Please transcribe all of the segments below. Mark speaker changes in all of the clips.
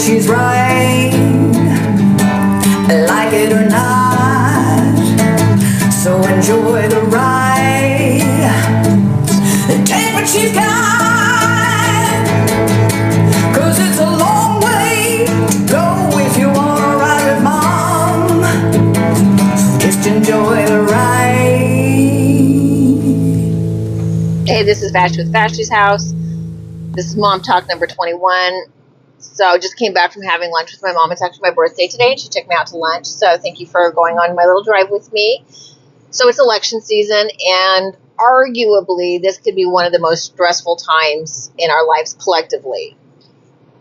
Speaker 1: she's right, like it or not. So enjoy the ride, take what she's got, 'cause it's a long way to go if you wanna ride with Mom. Just enjoy the ride.
Speaker 2: Hey, this is Vash with Vash's House. This is Mom Talk number 21. So I just came back from having lunch with my mom. It's actually my birthday today, and she took me out to lunch. So thank you for going on my little drive with me. So it's election season, and arguably this could be one of the most stressful times in our lives collectively.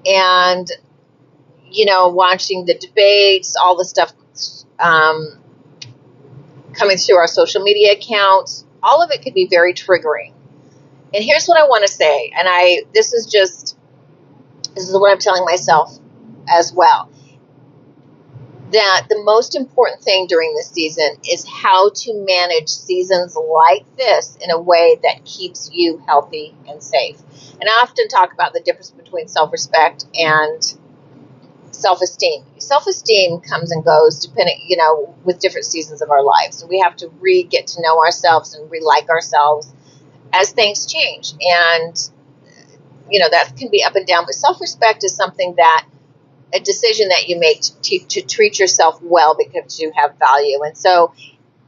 Speaker 2: And, you know, watching the debates, all the stuff coming through our social media accounts, all of it could be very triggering. And here's what I want to say, and this is what I'm telling myself as well, that the most important thing during this season is how to manage seasons like this in a way that keeps you healthy and safe. And I often talk about the difference between self-respect and self-esteem. Self-esteem comes and goes depending, with different seasons of our lives. So we have to get to know ourselves and like ourselves as things change. And that can be up and down, but self-respect is something a decision that you make to treat yourself well because you have value. And so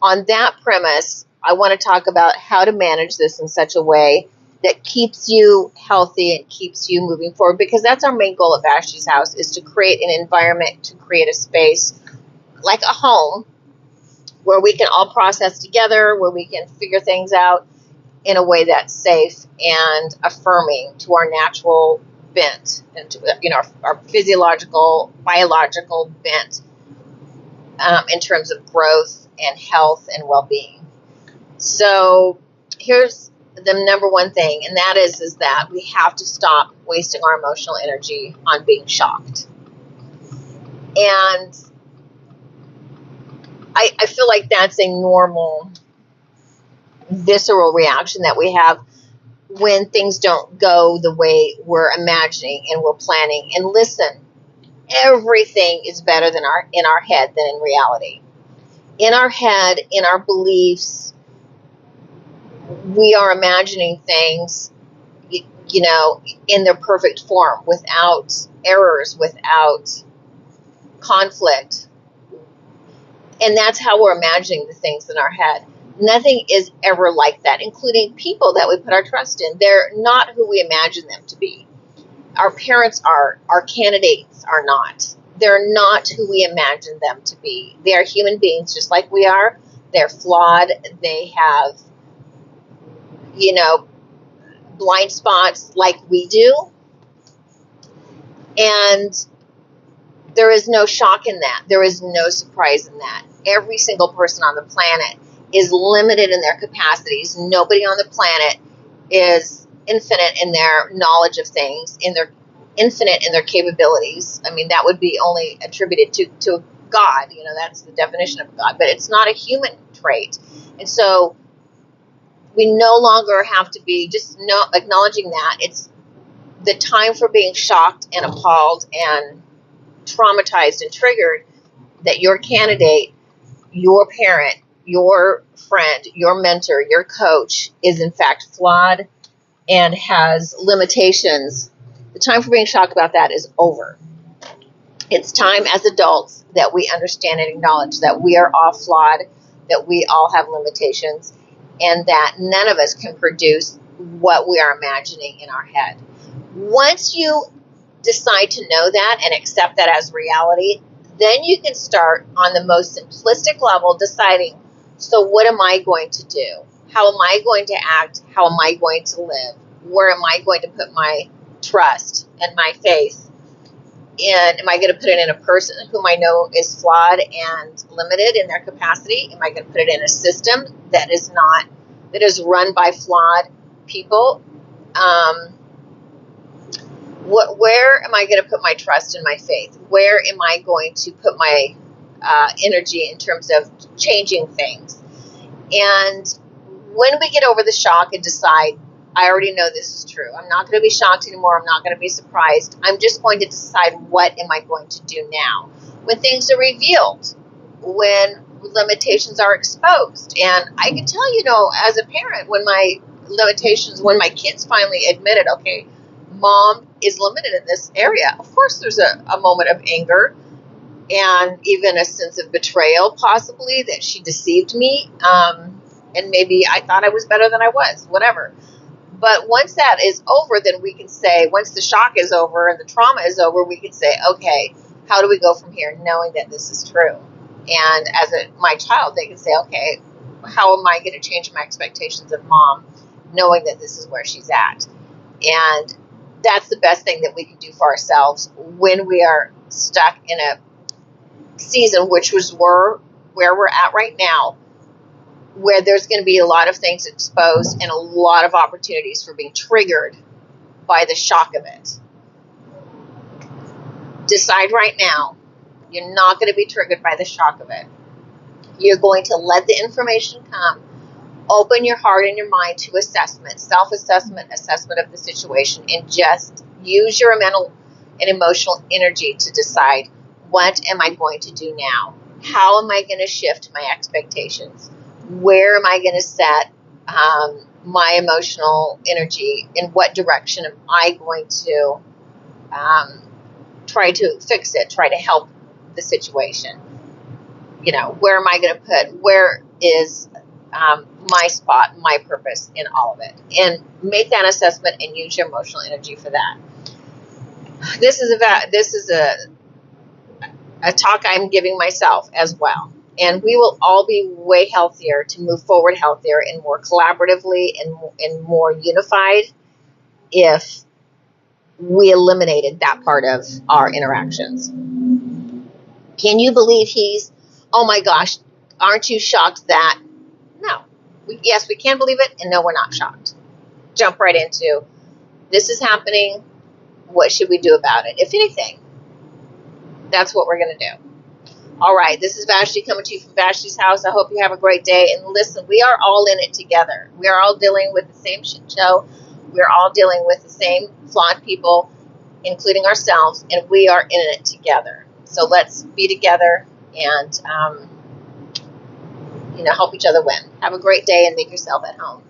Speaker 2: on that premise, I want to talk about how to manage this in such a way that keeps you healthy and keeps you moving forward, because that's our main goal at Vashti's House, is to create an environment, to create a space like a home where we can all process together, where we can figure things out in a way that's safe and affirming to our natural bent and to our physiological, biological bent in terms of growth and health and well-being. So here's the number one thing, and that is that we have to stop wasting our emotional energy on being shocked. And I feel like that's a normal visceral reaction that we have when things don't go the way we're imagining and we're planning. And listen, everything is better in our head than in reality. In our head, in our beliefs, we are imagining things, in their perfect form, without errors, without conflict. And that's how we're imagining the things in our head. Nothing is ever like that, including people that we put our trust in. They're not who we imagine them to be. Our parents are. Our candidates are not. They're not who we imagine them to be. They are human beings just like we are. They're flawed. They have, blind spots like we do. And there is no shock in that. There is no surprise in that. Every single person on the planet is limited in their capacities. Nobody on the planet is infinite in their knowledge of things, infinite in their capabilities. I mean, that would be only attributed to God. That's the definition of God, but it's not a human trait. And so we no longer have to be acknowledging that. It's the time for being shocked and appalled and traumatized and triggered that your candidate, your parent, your friend, your mentor, your coach is in fact flawed and has limitations. The time for being shocked about that is over. It's time as adults that we understand and acknowledge that we are all flawed, that we all have limitations, and that none of us can produce what we are imagining in our head. Once you decide to know that and accept that as reality, then you can start on the most simplistic level deciding, so what am I going to do? How am I going to act? How am I going to live? Where am I going to put my trust and my faith? And am I going to put it in a person whom I know is flawed and limited in their capacity? Am I going to put it in a system that is run by flawed people? Where am I going to put my trust and my faith? Where am I going to put my energy in terms of changing things? And when we get over the shock and decide, I already know this is true. I'm not going to be shocked anymore. I'm not going to be surprised. I'm just going to decide, what am I going to do now? When things are revealed, when limitations are exposed. And I can tell, as a parent, when when my kids finally admitted, okay, mom is limited in this area, of course there's a moment of anger and even a sense of betrayal, possibly, that she deceived me. And maybe I thought I was better than I was, whatever. But once that is over, then we can say, once the shock is over and the trauma is over, we can say, okay, how do we go from here, knowing that this is true? And as my child, they can say, okay, how am I going to change my expectations of mom, knowing that this is where she's at? And that's the best thing that we can do for ourselves when we are stuck in a season, which was where we're at right now, where there's going to be a lot of things exposed and a lot of opportunities for being triggered by the shock of it. Decide right now, you're not going to be triggered by the shock of it. You're going to let the information come. Open your heart and your mind to assessment, self-assessment, assessment of the situation, and just use your mental and emotional energy to decide, what am I going to do now? How am I going to shift my expectations? Where am I going to set my emotional energy? In what direction am I going to try to fix it, try to help the situation? Where am I going to put, where is my spot, my purpose in all of it? And make that assessment and use your emotional energy for that. This is a talk I'm giving myself as well. And we will all be way healthier to move forward, healthier and more collaboratively and more unified, if we eliminated that part of our interactions. Can you believe oh my gosh, aren't you shocked that? No. Yes, we can believe it, and no, we're not shocked. Jump right into, this is happening, what should we do about it? If anything, that's what we're going to do. All right, this is Vashti coming to you from Vashti's house. I hope you have a great day. And listen, we are all in it together. We are all dealing with the same shit show. We're all dealing with the same flawed people, including ourselves, and we are in it together. So let's be together and help each other win. Have a great day and make yourself at home.